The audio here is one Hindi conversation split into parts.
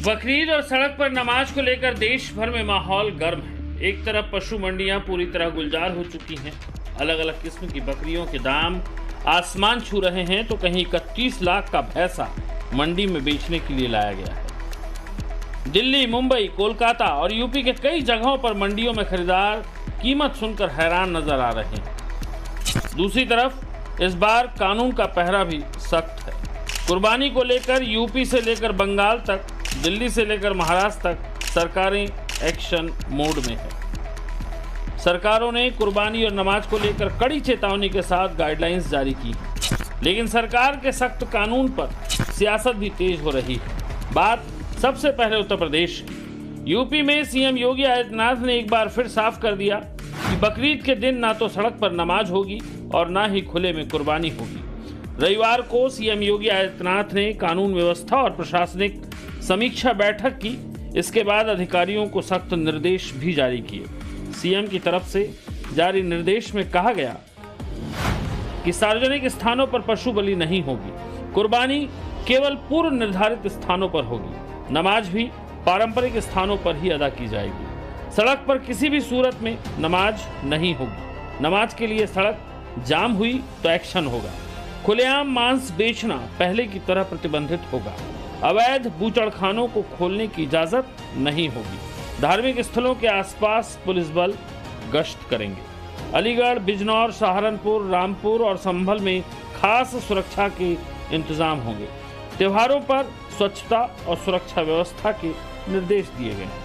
बकरीद और सड़क पर नमाज को लेकर देश भर में माहौल गर्म है। एक तरफ पशु मंडियां पूरी तरह गुलजार हो चुकी हैं, अलग अलग किस्म की बकरियों के दाम आसमान छू रहे हैं, तो कहीं 31 लाख का भैंसा मंडी में बेचने के लिए लाया गया है। दिल्ली, मुंबई, कोलकाता और यूपी के कई जगहों पर मंडियों में खरीदार कीमत सुनकर हैरान नजर आ रहे हैं। दूसरी तरफ इस बार कानून का पहरा भी सख्त है। कुर्बानी को लेकर यूपी से लेकर बंगाल तक, दिल्ली से लेकर महाराष्ट्र तक सरकारें एक्शन मोड में है। सरकारों ने कुर्बानी और नमाज को लेकर कड़ी चेतावनी के साथ गाइडलाइंस जारी की है, लेकिन सरकार के सख्त कानून पर सियासत भी तेज हो रही है। बात सबसे पहले उत्तर प्रदेश की। यूपी में सीएम योगी आदित्यनाथ ने एक बार फिर साफ कर दिया कि बकरीद के दिन ना तो सड़क पर नमाज होगी और ना ही खुले में कुर्बानी होगी। रविवार को सीएम योगी आदित्यनाथ ने कानून व्यवस्था और प्रशासनिक समीक्षा बैठक की। इसके बाद अधिकारियों को सख्त निर्देश भी जारी किए। सीएम की तरफ से जारी निर्देश में कहा गया कि सार्वजनिक स्थानों पर पशु बलि नहीं होगी, कुर्बानी केवल पूर्व निर्धारित स्थानों पर होगी, नमाज भी पारंपरिक स्थानों पर ही अदा की जाएगी। सड़क पर किसी भी सूरत में नमाज नहीं होगी। नमाज के लिए सड़क जाम हुई तो एक्शन होगा। खुलेआम मांस बेचना पहले की तरह प्रतिबंधित होगा। अवैध बूचड़खानों को खोलने की इजाजत नहीं होगी। धार्मिक स्थलों के आसपास पुलिस बल गश्त करेंगे। अलीगढ़, बिजनौर, सहारनपुर, रामपुर और संभल में खास सुरक्षा के इंतजाम होंगे। त्योहारों पर स्वच्छता और सुरक्षा व्यवस्था के निर्देश दिए गए हैं।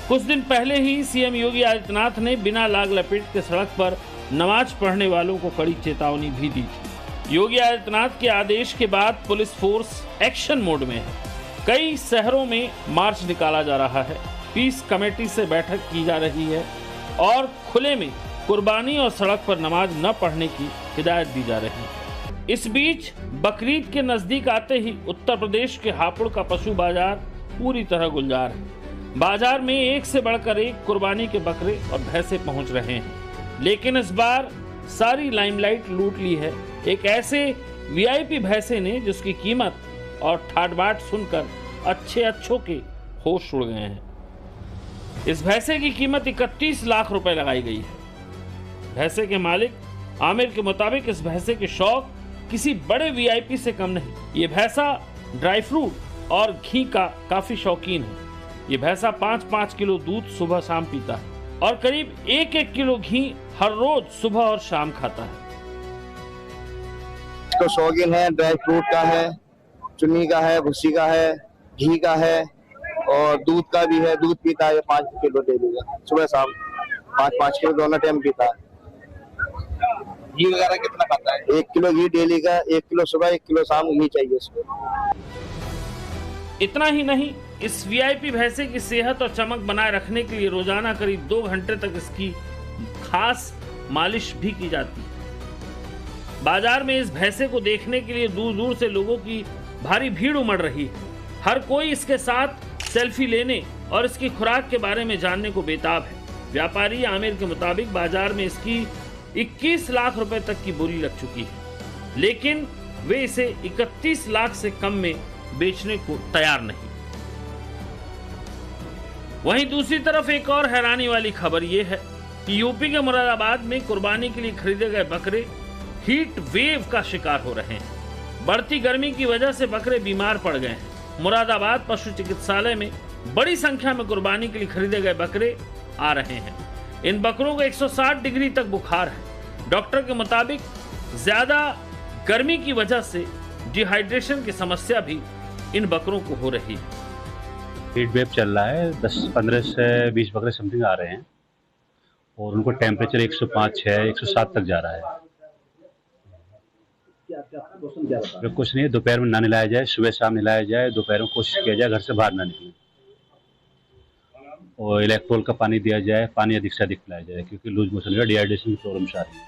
कुछ दिन पहले ही सीएम योगी आदित्यनाथ ने बिना लाग लपेट के सड़क पर नमाज पढ़ने वालों को कड़ी चेतावनी भी दी थी। योगी आदित्यनाथ के आदेश के बाद पुलिस फोर्स एक्शन मोड में है। कई शहरों में मार्च निकाला जा रहा है, पीस कमेटी से बैठक की जा रही है और खुले में कुर्बानी और सड़क पर नमाज न पढ़ने की हिदायत दी जा रही है। इस बीच बकरीद के नजदीक आते ही उत्तर प्रदेश के हापुड़ का पशु बाजार पूरी तरह गुलजार है। बाजार में एक से बढ़कर एक कुर्बानी के बकरे और भैंसे पहुंच रहे हैं, लेकिन इस बार सारी लाइमलाइट लूट ली है एक ऐसे वीआईपी भैंसे ने जिसकी कीमत और ठाट बाट सुनकर अच्छों के होश उड़ गए हैं। इस भैंसे की कीमत 31 लाख रुपए लगाई गई है। भैंसे के मालिक आमिर के मुताबिक इस भैंसे के शौक किसी बड़े वीआईपी से कम नहीं। ये भैंसा ड्राई फ्रूट और घी का काफी शौकीन है। ये भैंसा 5-5 किलो दूध सुबह शाम पीता है और करीब 1-1 किलो घी हर रोज सुबह और शाम खाता है। तो शौकीन है, ड्राई फ्रूट का है, चुन्नी का है, भूसी का है, घी का है और दूध का भी है। दूध पीता है 5 किलो डेली का, सुबह शाम 5-5 किलो दोनों टाइम पीता है। घी वगैरह कितना खाता है? 1 किलो घी डेली का, 1 किलो सुबह, 1 किलो शाम घी चाहिए इसको। इतना ही नहीं, इस वीआईपी भैंसे की सेहत और चमक बनाए रखने के लिए रोजाना करीब 2 घंटे तक इसकी खास मालिश भी की जाती है। बाजार में इस भैंसे को देखने के लिए दूर दूर से लोगों की भारी भीड़ उमड़ रही है। हर कोई इसके साथ सेल्फी लेने और इसकी खुराक के बारे में जानने को बेताब है। व्यापारी आमिर के मुताबिक बाजार में इसकी 21 लाख रुपए तक की बोली लग चुकी है, लेकिन वे इसे 31 लाख से कम में बेचने को तैयार नहीं। वहीं दूसरी तरफ एक और हैरानी वाली खबर यह है कि यूपी के मुरादाबाद में कुर्बानी के लिए खरीदे गए बकरे हीट वेव का शिकार हो रहे हैं। बढ़ती गर्मी की वजह से बकरे बीमार पड़ गए हैं। मुरादाबाद पशु चिकित्सालय में बड़ी संख्या में कुर्बानी के लिए खरीदे गए बकरे आ रहे हैं। इन बकरों को 160 डिग्री तक बुखार है। डॉक्टर के मुताबिक ज्यादा गर्मी की वजह से डिहाइड्रेशन की समस्या भी इन बकरों को हो रही है। हीट वेव चल रहा है, 15 से 20 बकरे समथिंग आ रहे हैं और उनको टेम्परेचर 105, 6, 107 तक जा रहा है। कुछ नहीं है, दोपहर में ना नहलाया जाए, सुबह शाम नहलाया जाए, दोपहर में कोशिश किया जाए घर से बाहर ना निकले और इलेक्ट्रोल का पानी दिया जाए, पानी अधिक से अधिक पिलाया जाए क्योंकि लूज मोशन या डिहाइड्रेशन की प्रॉब्लम्स आ रही है।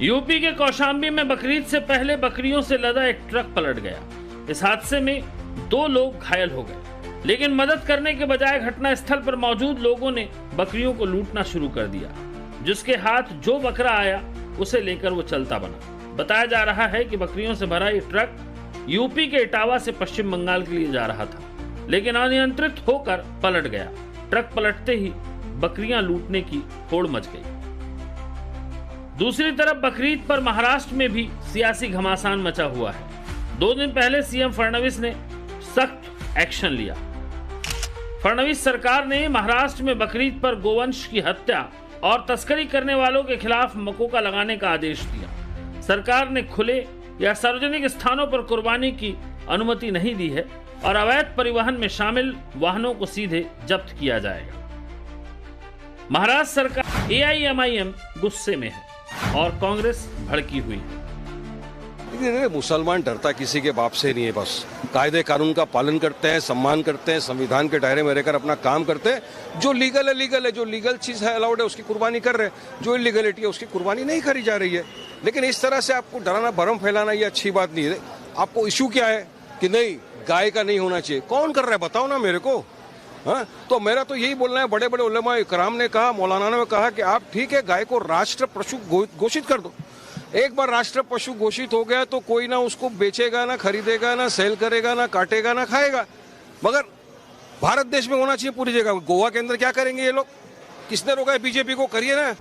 यूपी के कौशाम्बी में बकरीद से पहले बकरियों से लदा एक ट्रक पलट गया। इस हादसे में 2 लोग घायल हो गए, लेकिन मदद करने के बजाय घटनास्थल पर मौजूद लोगों ने बकरियों को लूटना शुरू कर दिया। जिसके हाथ जो बकरा आया उसे लेकर वो चलता बना। बताया जा रहा है कि बकरियों से भरा ये ट्रक यूपी के इटावा से पश्चिम बंगाल के लिए जा रहा था, लेकिन अनियंत्रित होकर पलट गया। ट्रक पलटते ही बकरियां लूटने की होड़ मच गई। दूसरी तरफ बकरीद पर महाराष्ट्र में भी सियासी घमासान मचा हुआ है। 2 दिन पहले सीएम फडणवीस ने सख्त एक्शन लिया। फडणवीस सरकार ने महाराष्ट्र में बकरीद पर गोवंश की हत्या और तस्करी करने वालों के खिलाफ मकोका लगाने का आदेश दिया। सरकार ने खुले या सार्वजनिक स्थानों पर कुर्बानी की अनुमति नहीं दी है और अवैध परिवहन में शामिल वाहनों को सीधे जब्त किया जाएगा। महाराष्ट्र सरकार एआईएमआईएम गुस्से में है और कांग्रेस भड़की हुई है। मुसलमान डरता किसी के बाप से नहीं है, बस कायदे कानून का पालन करते हैं, सम्मान करते हैं, संविधान के दायरे में रहकर अपना काम करते हैं। जो लीगल है लीगल है, जो लीगल चीज है अलाउड है उसकी कुर्बानी कर रहे हैं, जो इलीगलिटी है उसकी कुर्बानी नहीं करी जा रही है। लेकिन इस तरह से आपको डराना भरम फैलाना ये अच्छी बात नहीं है। आपको इशू क्या है कि नहीं गाय का नहीं होना चाहिए, कौन कर रहा है बताओ ना मेरे को। हाँ, तो मेरा तो यही बोलना है, बड़े बड़े उलेमा इकराम ने कहा, मौलाना ने कहा कि आप ठीक है गाय को राष्ट्र पशु घोषित कर दो। एक बार राष्ट्र पशु घोषित हो गया तो कोई ना उसको बेचेगा, ना खरीदेगा, ना सेल करेगा, ना काटेगा, ना खाएगा। मगर भारत देश में होना चाहिए पूरी जगह। गोवा के अंदर क्या करेंगे ये लोग? किसने रोका है बीजेपी को? करिए ना।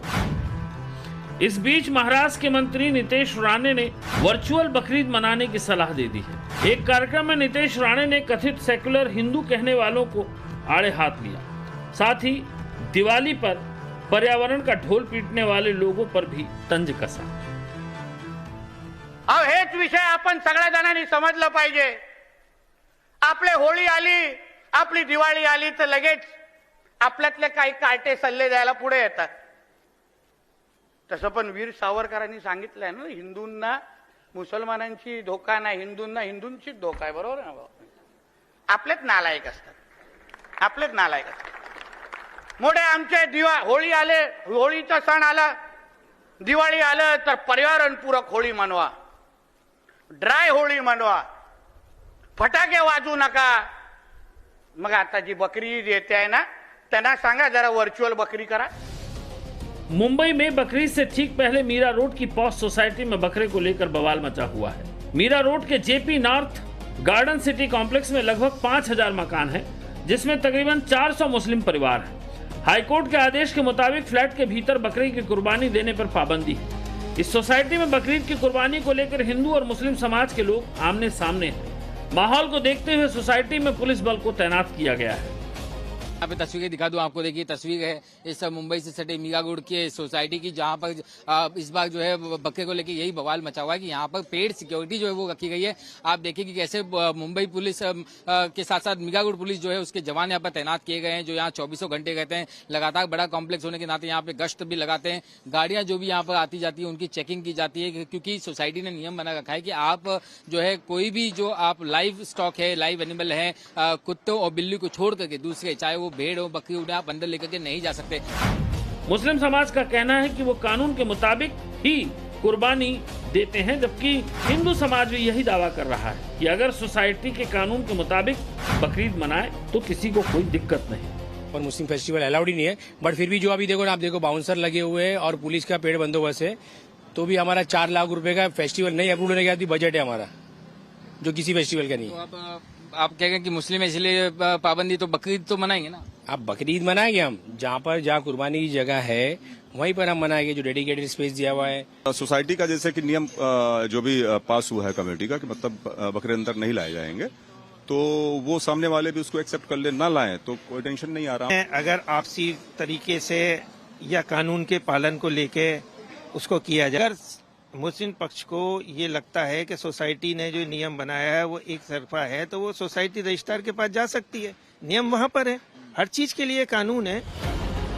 इस बीच महाराष्ट्र के मंत्री नितेश राणे ने वर्चुअल बकरीद मनाने की सलाह दे दी है। एक कार्यक्रम में नितेश राणे ने कथित सेकुलर हिंदू कहने वालों को आड़े हाथ लिया। साथ ही दिवाली पर पर्यावरण का ढोल पीटने वाले लोगों पर भी तंज कसा। अब हेच विषय आपण सगळ्या जणांनी समजलं पाहिजे। आपले होळी आली, आपली दिवाळी आली तर लगेच आपल्यातले काही कार्टे सल्ले द्यायला पुढे येतात। तसं पण वीर सावरकरांनी सांगितलंय ना, हिंदूंना मुसलमानांची धोका नाही, हिंदूंना हिंदूंचीच धोका आहे। बरोबर ना? आपलेच नालायक असतात, आपलेच नालायक असतात। मोठे आमचे होळी आले, होळीचा सण आला, दिवाळी आलं तर पर्यावरणपूरक होळी मनवा, ड्राय होळी मनवा, फटाके वाजू नका। मग आता जी बकरी ईद येते आहे ना, त्यांना सांगा जरा वर्चुअल बकरी करा। मुंबई में बकरीद से ठीक पहले मीरा रोड की पॉस सोसाइटी में बकरे को लेकर बवाल मचा हुआ है। मीरा रोड के JP north garden city complex में लगभग 5000 मकान हैं, जिसमें तकरीबन 400 मुस्लिम परिवार हैं। हाईकोर्ट के आदेश के मुताबिक फ्लैट के भीतर बकरी की कुर्बानी देने पर पाबंदी है। इस सोसाइटी में बकरीद की कुर्बानी को लेकर हिंदू और मुस्लिम समाज के लोग आमने सामने हैं। माहौल को देखते हुए सोसाइटी में पुलिस बल को तैनात किया गया है। यहाँ पे तस्वीरें दिखा दूं आपको। देखिए तस्वीर है इस मुंबई से सटे मीरागुड़ के सोसाइटी की, जहाँ पर इस बार जो है बकरे को लेकर यही बवाल मचा हुआ है कि यहाँ पर पेड सिक्योरिटी जो है वो रखी गई है। आप देखिए कि कैसे मुंबई पुलिस के साथ साथ मीरागुड़ पुलिस जो है उसके जवान यहाँ पर तैनात किए गए हैं, जो यहाँ 24 घंटे रहते हैं। लगातार बड़ा कॉम्प्लेक्स होने के नाते यहाँ पे गश्त भी लगाते हैं। गाड़ियां जो भी यहाँ पर आती जाती है उनकी चेकिंग की जाती है, क्योंकि सोसाइटी ने नियम बना रखा है कि आप जो है कोई भी जो आप लाइव स्टॉक है, लाइव एनिमल है, कुत्तों और बिल्ली को छोड़ करके दूसरे, चाहे वो भेड़ हो बकरी हो, आप अंदर लेकर के नहीं जा सकते। मुस्लिम समाज का कहना है कि वो कानून के मुताबिक ही कुर्बानी देते हैं, जबकि हिंदू समाज भी यही दावा कर रहा है कि अगर सोसाइटी के कानून के मुताबिक बकरीद मनाए तो किसी को कोई दिक्कत नहीं। और मुस्लिम फेस्टिवल अलाउड ही नहीं है, बट फिर भी जो अभी देखो ना, आप देखो बाउंसर लगे हुए हैं और पुलिस का पेड़ बंदोबस्त है, तो भी हमारा 4 लाख रुपए का फेस्टिवल नहीं अप्रूव होने के बाद भी बजट है हमारा, जो किसी फेस्टिवल का नहीं। तो आप कह रहे हैं कि मुस्लिम इसलिए पाबंदी, तो बकरीद तो मनाएंगे ना? आप बकरीद मनाएंगे हम, जहाँ कुर्बानी की जगह है वहीं पर हम मनाएंगे, जो डेडिकेटेड स्पेस दिया हुआ है। सोसाइटी का जैसे कि नियम जो भी पास हुआ है कमेटी का कि मतलब बकरे अंदर नहीं लाए जाएंगे, तो वो सामने वाले भी उसको एक्सेप्ट कर ले, ना लाएं तो कोई टेंशन नहीं आ रहा। अगर आपसी तरीके से या कानून के पालन को लेके उसको किया जाए, अगर मुस्लिम पक्ष को ये लगता है कि सोसाइटी ने जो नियम बनाया है वो एक तरफा है, तो वो सोसाइटी रजिस्ट्रार के पास जा सकती है। नियम वहाँ पर है, हर चीज के लिए कानून है।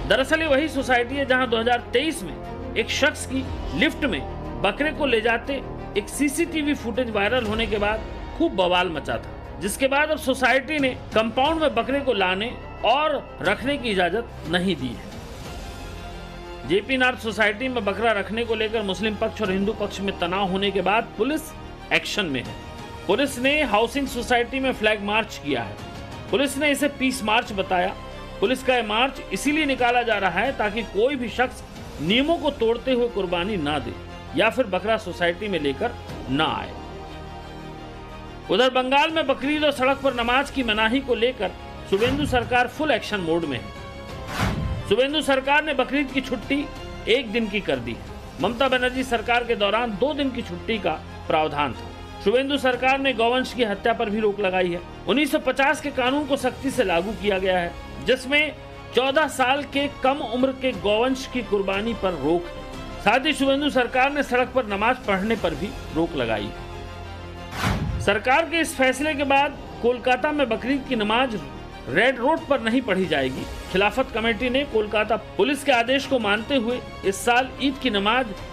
दरअसल ये वही सोसाइटी है जहां 2023 में एक शख्स की लिफ्ट में बकरे को ले जाते एक सीसीटीवी फुटेज वायरल होने के बाद खूब बवाल मचा था, जिसके बाद अब सोसाइटी ने कंपाउंड में बकरे को लाने और रखने की इजाजत नहीं दी है। जेपी नॉर्थ सोसाइटी में बकरा रखने को लेकर मुस्लिम पक्ष और हिंदू पक्ष में तनाव होने के बाद पुलिस एक्शन में है। पुलिस ने हाउसिंग सोसाइटी में फ्लैग मार्च किया है। पुलिस ने इसे पीस मार्च बताया। पुलिस का यह मार्च इसीलिए निकाला जा रहा है ताकि कोई भी शख्स नियमों को तोड़ते हुए कुर्बानी ना दे या फिर बकरा सोसाइटी में लेकर ना आए। उधर बंगाल में बकरीद और सड़क पर नमाज की मनाही को लेकर शुभेंदु सरकार फुल एक्शन मोड में है। शुभेंदु सरकार ने बकरीद की छुट्टी 1 दिन की कर दी है। ममता बनर्जी सरकार के दौरान 2 दिन की छुट्टी का प्रावधान था। शुभेंदु सरकार ने गौवंश की हत्या पर भी रोक लगाई है। 1950 के कानून को सख्ती से लागू किया गया है, जिसमें 14 साल के कम उम्र के गौवंश की कुर्बानी पर रोक है। साथ ही शुभेंदु सरकार ने सड़क पर नमाज पढ़ने पर भी रोक लगाई है। सरकार के इस फैसले के बाद कोलकाता में बकरीद की नमाज रेड रोड पर नहीं पढ़ी जाएगी। खिलाफत कमेटी ने कोलकाता पुलिस के आदेश को मानते हुए इस साल ईद की नमाज